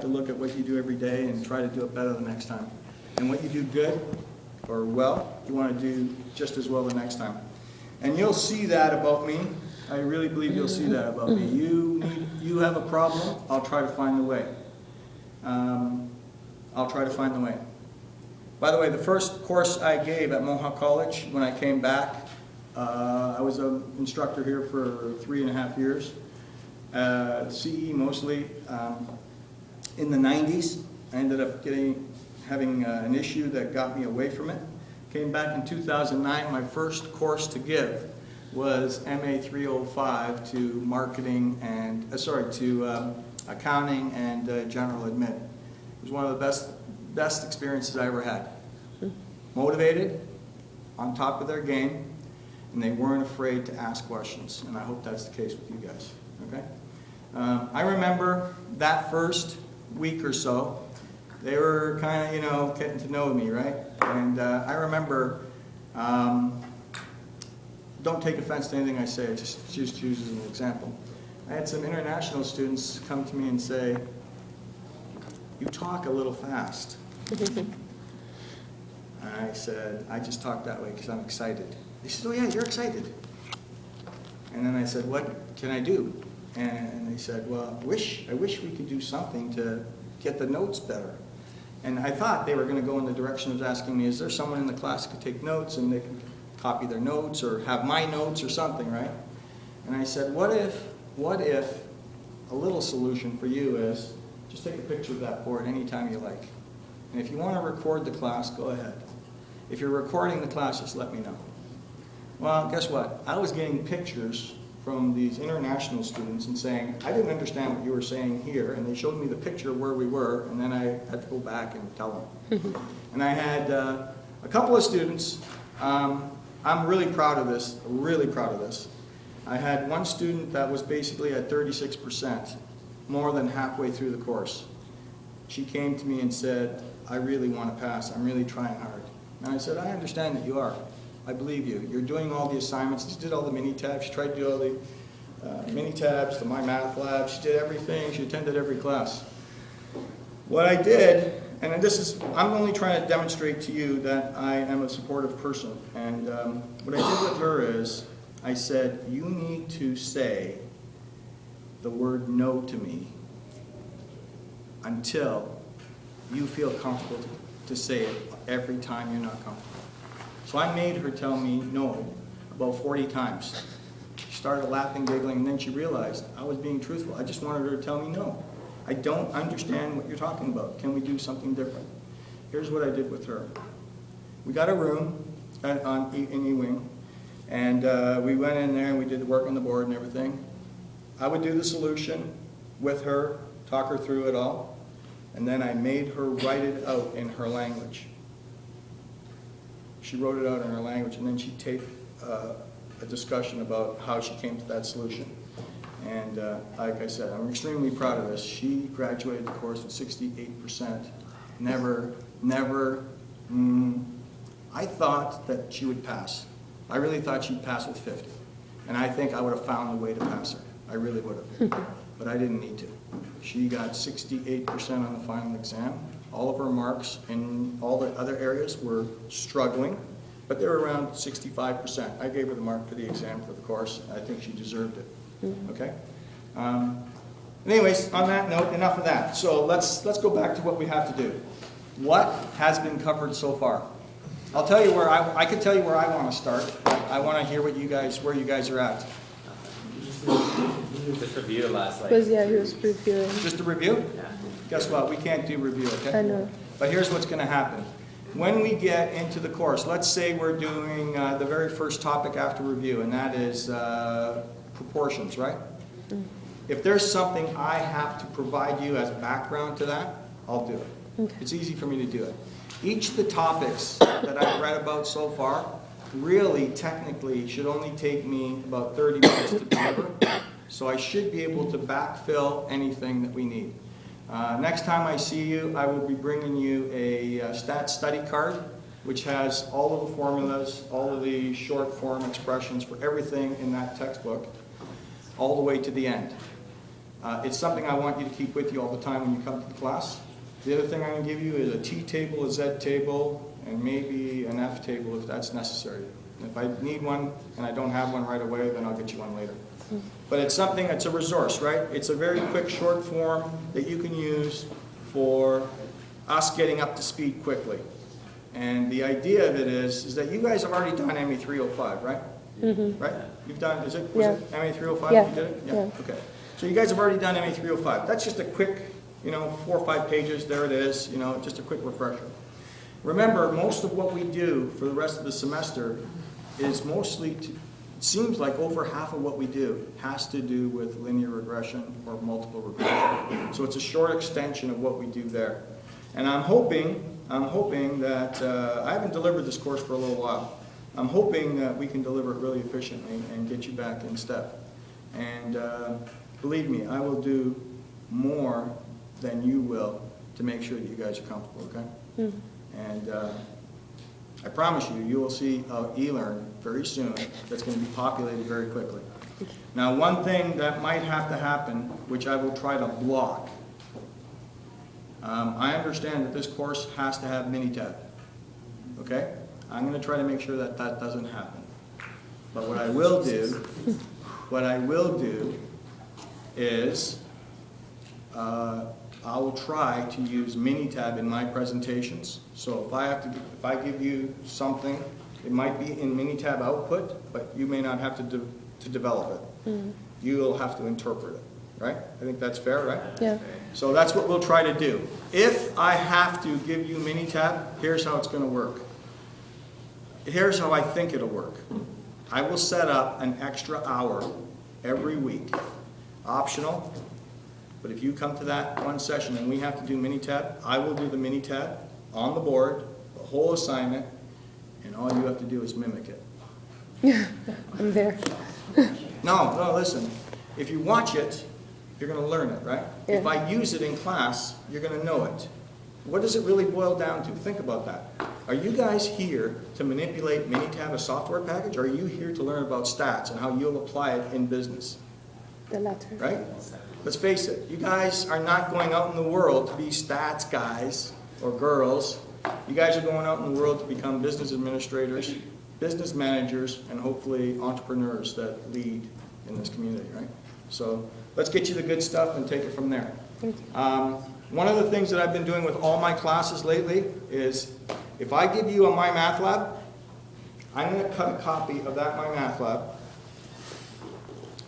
to look at what you do every day and try to do it better the next time. And what you do good or well, you want to do just as well the next time. And you'll see that about me. I really believe you'll see that about me. You have a problem, I'll try to find the way. I'll try to find the way. By the way, the first course I gave at Mohawk College when I came back, I was an instructor here for 3.5 years, CE mostly. In the 90s, I ended up having an issue that got me away from it. Came back in 2009, my first course to give was MA 305 to marketing and, to accounting and general admin. It was one of the best experiences I ever had. Motivated, on top of their game, and they weren't afraid to ask questions, and I hope that's the case with you guys, okay? I remember that first week or so, they were kind of, getting to know me, right? And I remember, don't take offense to anything I say, I just choose as an example. I had some international students come to me and say, "You talk a little fast." I said, "I just talk that way because I'm excited." They said, "Oh yeah, you're excited." And then I said, "What can I do?" And they said, "Well, I wish we could do something to get the notes better." And I thought they were going to go in the direction of asking me, is there someone in the class who could take notes and they can copy their notes or have my notes or something, right? And I said, what if a little solution for you is just take a picture of that board anytime you like. And if you want to record the class, go ahead. If you're recording the class, just let me know. Well, guess what? I was getting pictures from these international students and saying, I didn't understand what you were saying here, and they showed me the picture of where we were, and then I had to go back and tell them. And I had a couple of students, I'm really proud of this, really proud of this. I had one student that was basically at 36%, more than halfway through the course. She came to me and said, I really want to pass, I'm really trying hard. And I said, I understand that you are. I believe you. You're doing all the assignments. She did all the mini tabs. She tried to do all the mini tabs, the My Math Lab. She did everything. She attended every class. What I did, and this is, I'm only trying to demonstrate to you that I am a supportive person. And what I did with her is, I said, you need to say the word no to me until you feel comfortable to say it every time you're not comfortable. So I made her tell me no about 40 times. She started laughing, giggling, and then she realized I was being truthful. I just wanted her to tell me no. I don't understand what you're talking about. Can we do something different? Here's what I did with her. We got a room in E-Wing, and we went in there and we did the work on the board and everything. I would do the solution with her, talk her through it all, and then I made her write it out in her language. She wrote it out in her language, and then she'd take a discussion about how she came to that solution. And like I said, I'm extremely proud of this. She graduated the course with 68%. I thought that she would pass. I really thought she'd pass with 50. And I think I would have found a way to pass her. I really would have. But I didn't need to. She got 68% on the final exam. All of her marks in all the other areas were struggling, but they were around 65%. I gave her the mark for the exam for the course. I think she deserved it. Okay? Anyways, on that note, enough of that. So let's go back to what we have to do. What has been covered so far? I'll tell you where I can tell you where I want to start. I want to hear where you guys are at. Just review last night. Yeah, he was reviewing. Just a review? Yeah. Guess what? We can't do review, okay? I know. But here's what's going to happen. When we get into the course, let's say we're doing the very first topic after review, and that is proportions, right? If there's something I have to provide you as background to that, I'll do it. Okay. It's easy for me to do it. Each of the topics that I've read about so far really, technically, should only take me about 30 minutes to deliver. So I should be able to backfill anything that we need. Next time I see you, I will be bringing you a stat study card, which has all of the formulas, all of the short form expressions for everything in that textbook, all the way to the end. It's something I want you to keep with you all the time when you come to the class. The other thing I'm going to give you is a T table, a Z table, and maybe an F table if that's necessary. And if I need one and I don't have one right away, then I'll get you one later. But it's something that's a resource, right? It's a very quick short form that you can use for us getting up to speed quickly. And the idea of it is that you guys have already done ME 305, right? Right? You've done, was it ME 305 Yeah. you did it? Yeah. Okay. So you guys have already done ME 305. That's just a quick, 4 or 5 pages, there it is, just a quick refresher. Remember, most of what we do for the rest of the semester is mostly, it seems like over half of what we do has to do with linear regression or multiple regression. So it's a short extension of what we do there. And I'm hoping that, I haven't delivered this course for a little while. I'm hoping that we can deliver it really efficiently and get you back in step. And believe me, I will do more than you will to make sure that you guys are comfortable, okay? And I promise you, you will see eLearn very soon that's going to be populated very quickly. Now, one thing that might have to happen, which I will try to block, I understand that this course has to have Minitab, okay? I'm going to try to make sure that that doesn't happen. But what I will do is I will try to use Minitab in my presentations. So if I give you something, it might be in Minitab output, but you may not have to develop it. You'll have to interpret it, right? I think that's fair, right? Yeah. So that's what we'll try to do. If I have to give you Minitab, here's how it's going to work. Here's how I think it'll work. I will set up an extra hour every week, optional. But if you come to that one session and we have to do Minitab, I will do the Minitab on the board, the whole assignment, and all you have to do is mimic it. I'm there. No, listen. If you watch it, you're going to learn it, right? Yeah. If I use it in class, you're going to know it. What does it really boil down to? Think about that. Are you guys here to manipulate Minitab, a software package, or are you here to learn about stats and how you'll apply it in business? The latter. Right? Let's face it, you guys are not going out in the world to be stats guys or girls. You guys are going out in the world to become business administrators, business managers, and hopefully entrepreneurs that lead in this community, right? So let's get you the good stuff and take it from there. Thank you. One of the things that I've been doing with all my classes lately is if I give you a MyMathLab, I'm going to cut a copy of that MyMathLab.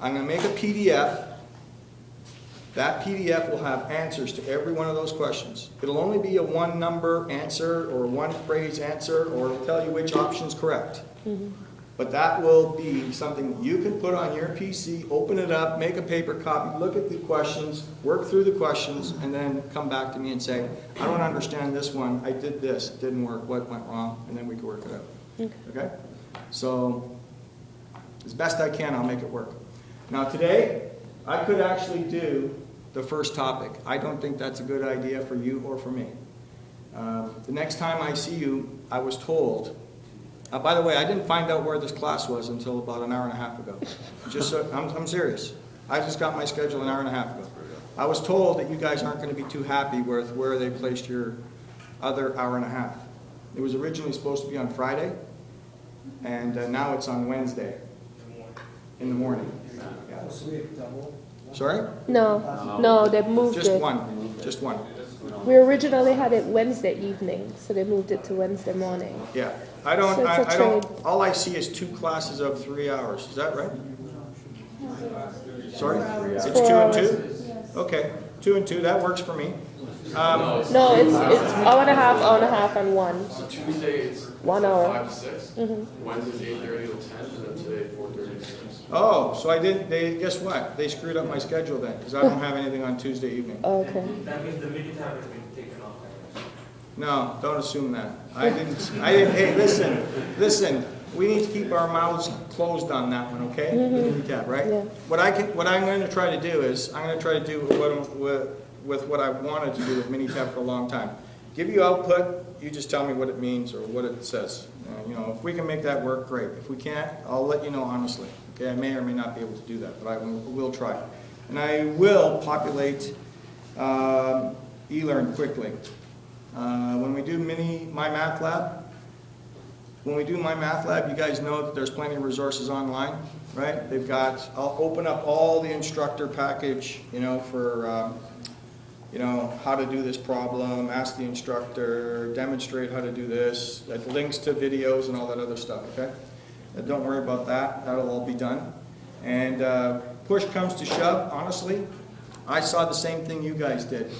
I'm going to make a PDF. That PDF will have answers to every one of those questions. It'll only be a one number answer or one phrase answer, or it'll tell you which option's correct. But that will be something you can put on your PC, open it up, make a paper copy, look at the questions, work through the questions, and then come back to me and say, I don't understand this one, I did this, it didn't work, what went wrong, and then we can work it out. Okay? So, as best I can, I'll make it work. Now today, I could actually do the first topic. I don't think that's a good idea for you or for me. The next time I see you, I was told, by the way, I didn't find out where this class was until about an hour and a half ago. I'm serious. I just got my schedule an hour and a half ago. I was told that you guys aren't going to be too happy with where they placed your other hour and a half. It was originally supposed to be on Friday, and now it's on Wednesday in the morning. Yeah. Sorry? No, they moved Just it. Just one. We originally had it Wednesday evening, so they moved it to Wednesday morning. Yeah. So it's a trade. All I see is 2 classes of 3 hours. Is that right? Sorry? It's 2 and 2? Okay. 2 and 2, that works for me. No, it's hour and a half, and one. So Tuesday it's 1 hour. 5 to 6. Wednesday's 8:30 to 10, and then today 4:30 to 6. Oh, so guess what? They screwed up my schedule then, because I don't have anything on Tuesday evening. Okay. That means the Minitab has been taken off. No, don't assume that. I didn't, hey, listen, we need to keep our mouths closed on that one, okay? Minitab, right? Yeah. What I'm going to try to do is, I'm going to try to do what I wanted to do with Minitab for a long time. Give you output, you just tell me what it means or what it says. If we can make that work, great. If we can't, I'll let you know honestly. Okay, I may or may not be able to do that, but I will try. And I will populate eLearn quickly. When we do My Math Lab, you guys know that there's plenty of resources online, right? I'll open up all the instructor package, for, how to do this problem, ask the instructor, demonstrate how to do this, links to videos and all that other stuff, okay? Don't worry about that, that'll all be done. And push comes to shove, honestly, I saw the same thing you guys did.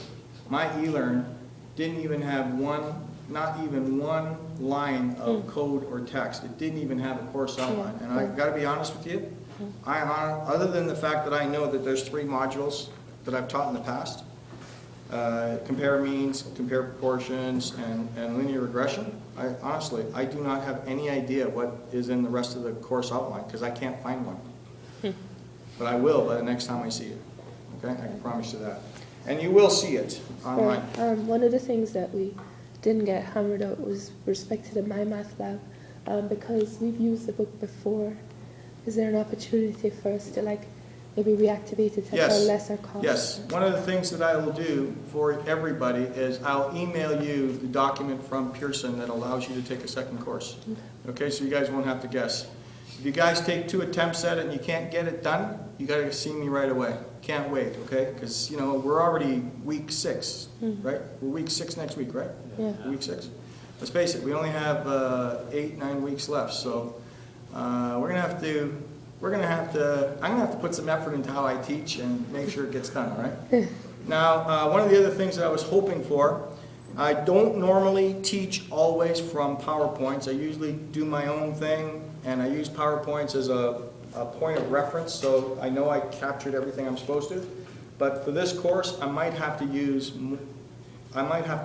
My eLearn didn't even have not even one line of code or text. It didn't even have a course outline. And I gotta be honest with you, other than the fact that I know that there's 3 modules that I've taught in the past, compare means, compare proportions, and linear regression, I do not have any idea what is in the rest of the course outline, because I can't find one. But I will by the next time I see it. Okay, I can promise you that. And you will see it online. One of the things that we didn't get hammered out was respect to the My Math Lab, because we've used the book before. Is there an opportunity for us to maybe reactivate it at a lesser cost? Yes. One of the things that I will do for everybody is I'll email you the document from Pearson that allows you to take a second course. Okay, so you guys won't have to guess. If you guys take 2 attempts at it and you can't get it done, you got to see me right away. Can't wait, okay? Because, we're already week 6, right? We're week 6 next week, right? Yeah. Week 6. Let's face it, we only have 8, 9 weeks left, so I'm gonna have to put some effort into how I teach and make sure it gets done, all right? Now, one of the other things that I was hoping for, I don't normally teach always from PowerPoints. I usually do my own thing, and I use PowerPoints as a point of reference, so I know I captured everything I'm supposed to. But for this course, I might have to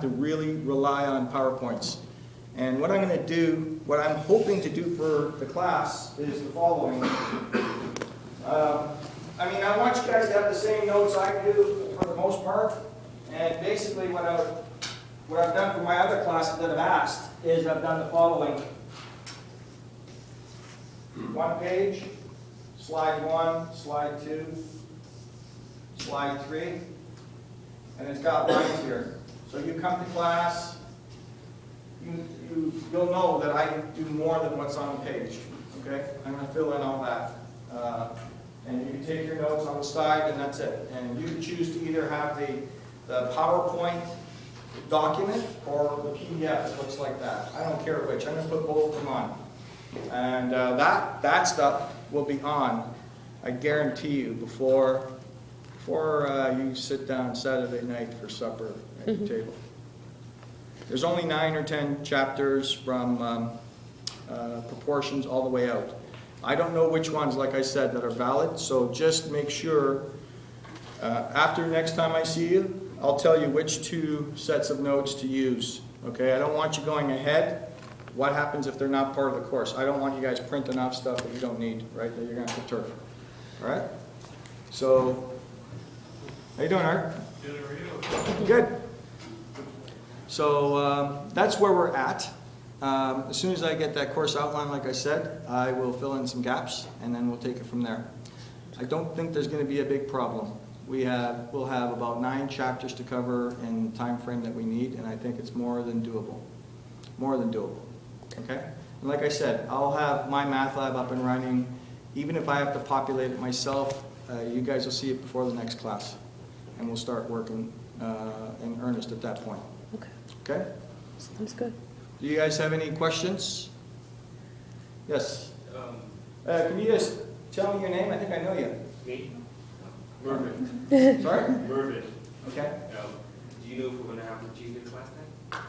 really rely on PowerPoints. And what I'm going to do, what I'm hoping to do for the class is the following. I want you guys to have the same notes I do for the most part. And basically what I've done for my other classes that have asked is I've done the following. 1 page, slide 1, slide 2, slide 3, and it's got lines here. So you come to class, you'll know that I do more than what's on the page, okay? I'm going to fill in all that. And you can take your notes on the side, and that's it. And you can choose to either have the PowerPoint document or the PDF that looks like that. I don't care which. I'm going to put both of them on. And that stuff will be on, I guarantee you, before you sit down Saturday night for supper at your table. There's only 9 or 10 chapters from proportions all the way out. I don't know which ones, like I said, that are valid, so just make sure after next time I see you, I'll tell you which 2 sets of notes to use. Okay, I don't want you going ahead. What happens if they're not part of the course? I don't want you guys printing off stuff that you don't need, right, that you're going to have to turf. All right? So, how you doing, Art? Good. So that's where we're at. As soon as I get that course outline, like I said, I will fill in some gaps, and then we'll take it from there. I don't think there's going to be a big problem. We'll have about 9 chapters to cover in the time frame that we need, and I think it's more than doable. More than doable. Okay? And like I said, I'll have my math lab up and running. Even if I have to populate it myself, you guys will see it before the next class, and we'll start working in earnest at that point. Okay. Okay? Sounds good. Do you guys have any questions? Yes. Can you just tell me your name? I think I know you. Me? Mervyn. Sorry? Mervyn. Okay. Do you know if we're going to have the Tuesday class then?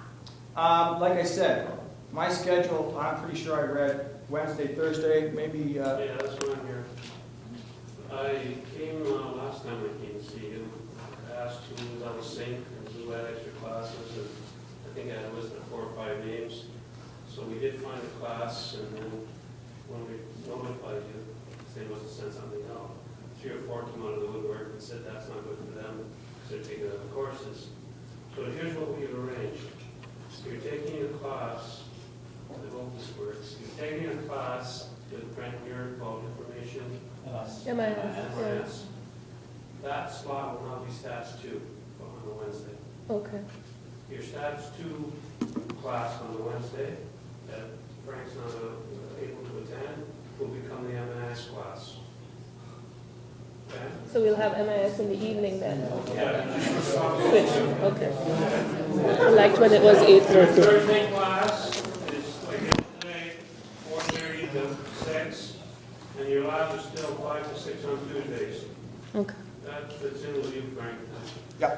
Like I said, my schedule, I'm pretty sure I read Wednesday, Thursday, maybe. Yeah, that's why I'm here. I came last time I came to see you. I asked who was on the sync and who had extra classes, and I think I had a list of 4 or 5 names. So we did find a class, and then when we notified you, they must have sent something out. 3 or 4 came out of the woodwork and said that's not good for them because they're taking other courses. So here's what we've arranged. You're taking a class, I hope this works, you're taking a class with Brent Muir about information Am I? and grants. That that slot will now be stats 2 on the Wednesday. Okay. Your stats 2 class on the Wednesday that Frank's not able to attend will become the MIS class. Okay? So we'll have MIS in the evening then? Yeah. Switch, okay. I liked when it was 8:30. Thursday class is like yesterday, 4:30 to 6, and your lab is still 5 to 6 on Tuesdays. Okay. That fits in with you, Frank. Yeah, All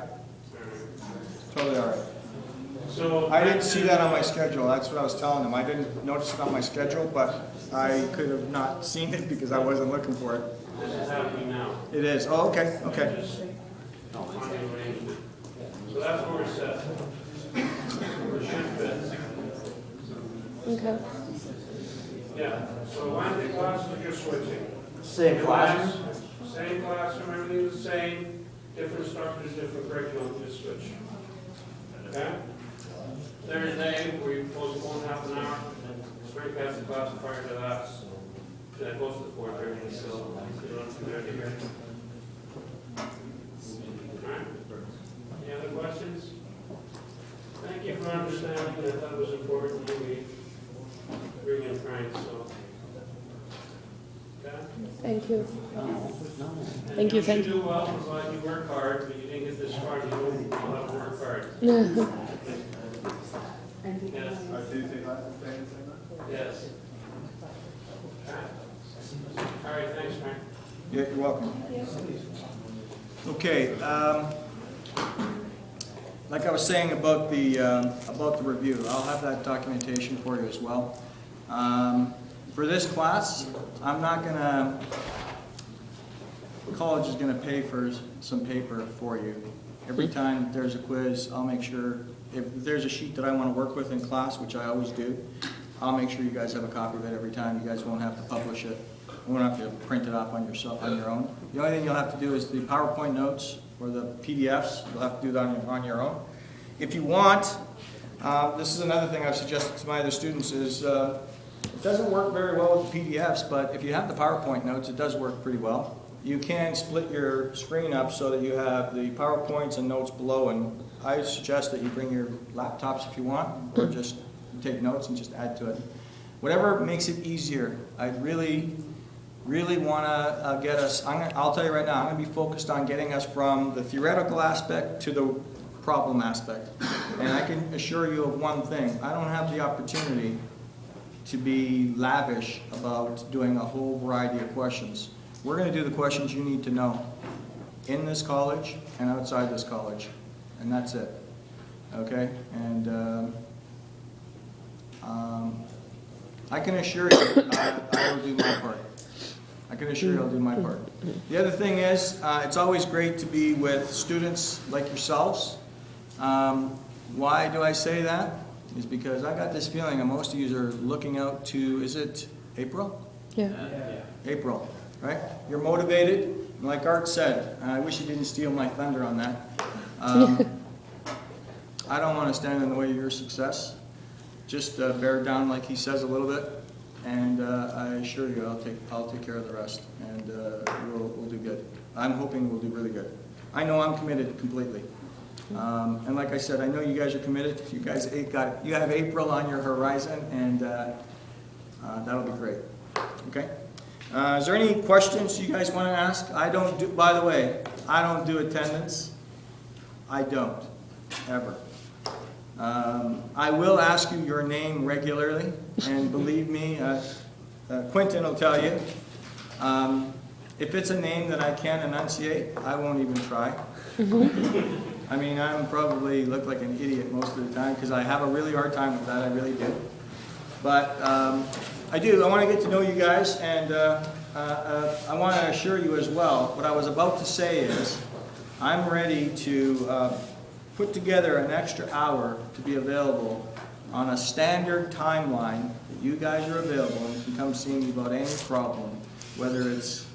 right. totally all right. So. I didn't see that on my schedule, that's what I was telling them. I didn't notice it on my schedule, but I could have not seen it because I wasn't looking for it. This is happening now. It is, oh, okay, okay. Just finding an arrangement. So that's where we're set. We should fit. Okay. Yeah, so Wednesday class, you're switching. Same classroom? Same classroom, everything's the same, different instructors, different curriculum, just switch. Okay? Thursday, we postpone half an hour, Frank has the class prior to that, then it goes to 4:30, so you don't have to be here. Alright? Any other questions? Thank you for understanding that that was important to me, bring in Frank, so. Okay? Thank you. And Thank you, thank should do well, provided you work hard, but you didn't get this far, you don't have to work hard. Yes. Yes. Okay. All right, thanks, Frank. Yeah, you're welcome. Okay, like I was saying about the review, I'll have that documentation for you as well. For this class, I'm not gonna, college is gonna pay for some paper for you. Every time there's a quiz, I'll make sure, if there's a sheet that I wanna work with in class, which I always do, I'll make sure you guys have a copy of it every time. You guys won't have to publish it. You won't have to print it off on your own. The only thing you'll have to do is the PowerPoint notes or the PDFs. You'll have to do that on your own. If you want, this is another thing I've suggested to my other students is, it doesn't work very well with the PDFs, but if you have the PowerPoint notes, it does work pretty well. You can split your screen up so that you have the PowerPoints and notes below, and I suggest that you bring your laptops if you want, or just take notes and just add to it. Whatever makes it easier. I really want to get us, I'll tell you right now, I'm going to be focused on getting us from the theoretical aspect to the problem aspect. And I can assure you of one thing, I don't have the opportunity to be lavish about doing a whole variety of questions. We're going to do the questions you need to know in this college and outside this college, and that's it. Okay? And I can assure you I will do my part. I can assure you I'll do my part. The other thing is, it's always great to be with students like yourselves. Why do I say that? Is because I got this feeling that most of you are looking out to, is it April? Yeah. April, right? You're motivated, and like Art said, and I wish you didn't steal my thunder on that. I don't want to stand in the way of your success. Just bear down like he says a little bit, and I assure you I'll take care of the rest, and we'll do good. I'm hoping we'll do really good. I know I'm committed completely. And like I said, I know you guys are committed. You guys you have April on your horizon, and that'll be great. Okay? Is there any questions you guys want to ask? By the way, I don't do attendance. I don't, ever. I will ask you your name regularly, and believe me, Quentin will tell you. If it's a name that I can't enunciate, I won't even try. I mean, I'm probably look like an idiot most of the time because I have a really hard time with that, I really do. But I do. I want to get to know you guys, and I want to assure you as well, what I was about to say is I'm ready to put together an extra hour to be available on a standard timeline that you guys are available and can come see me about any problem, whether it's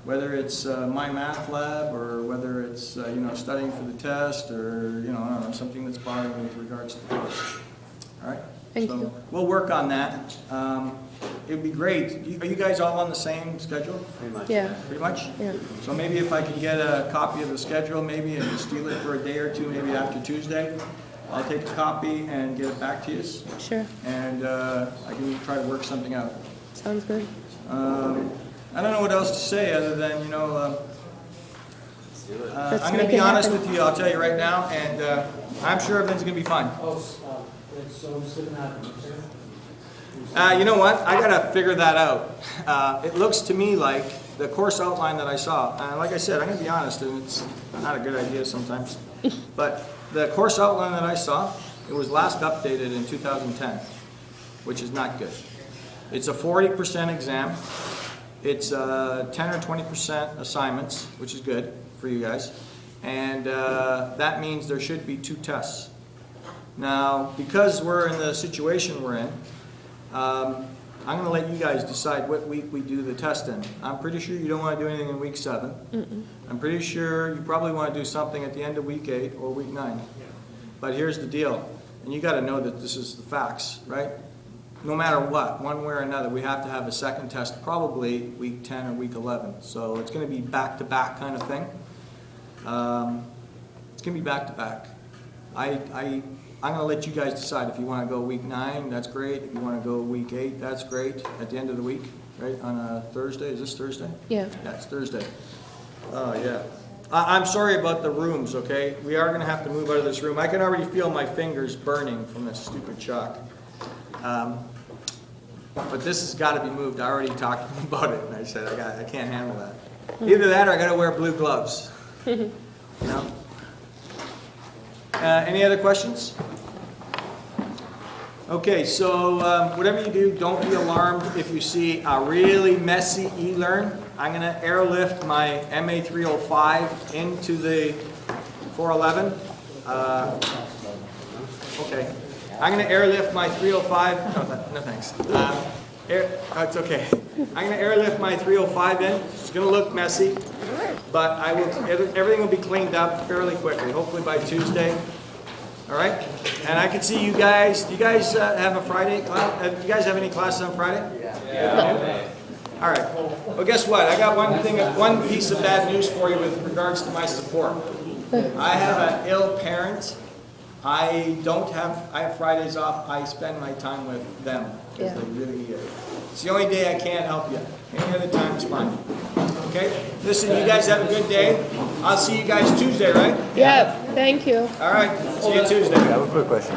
my math lab or whether it's studying for the test or I don't know, something that's bothering me with regards to the course. All right. Thank So you. we'll work on that. It'd be great. Are you guys all on the same schedule? Yeah, Pretty much? yeah. So maybe if I could get a copy of the schedule maybe and steal it for a day or two, maybe after Tuesday, I'll take a copy and get it back to you. Sure. And I can try to work something out. Sounds good. I don't know what else to say other than, you know, Let's I'm going to make be it honest happen. with you, I'll tell you right now, and I'm sure everything's going to be fine. You know what? I got to figure that out. It looks to me like the course outline that I saw, and like I said, I'm going to be honest, and it's not a good idea sometimes, but the course outline that I saw, it was last updated in 2010, which is not good. It's a 40% exam. It's 10 or 20% assignments, which is good for you guys. And that means there should be 2 tests. Now, because we're in the situation we're in, I'm going to let you guys decide what week we do the test in. I'm pretty sure you don't want to do anything in week 7. I'm pretty sure you probably want to do something at the end of week 8 or week 9. But here's the deal, and you got to know that this is the facts, right? No matter what, one way or another, we have to have a second test probably week 10 or week 11. So it's going to be back-to-back kind of thing. It's going to be back-to-back. I'm going to let you guys decide. If you want to go week 9, that's great. If you want to go week 8, that's great. At the end of the week, right, on a Thursday. Is this Thursday? Yeah. Yeah, it's Thursday. Oh, yeah. I'm sorry about the rooms, okay? We are going to have to move out of this room. I can already feel my fingers burning from this stupid chalk. But this has got to be moved. I already talked to them about it, and I said, I can't handle that. Either that or I got to wear blue gloves. You know? Any other questions? Okay, so whatever you do, don't be alarmed if you see a really messy e-learn. I'm going to airlift my MA305 into the 411. Okay. I'm going to airlift my 305. No thanks. It's okay. I'm going to airlift my 305 in. It's going to look messy, but everything will be cleaned up fairly quickly, hopefully by Tuesday. All right? And I can see you guys. Do you guys have a Friday class? Do you guys have any classes on Friday? Yeah. All right. Well, guess what? I got one piece of bad news for you with regards to my support. I have an ill parent. I have Fridays off. I spend my time with them. Yeah. It's the only day I can't help you. Any other time is fine. Okay? Listen, you guys have a good day. I'll see you guys Tuesday, right? Yeah, thank you. All right. See you Tuesday. I have a quick question.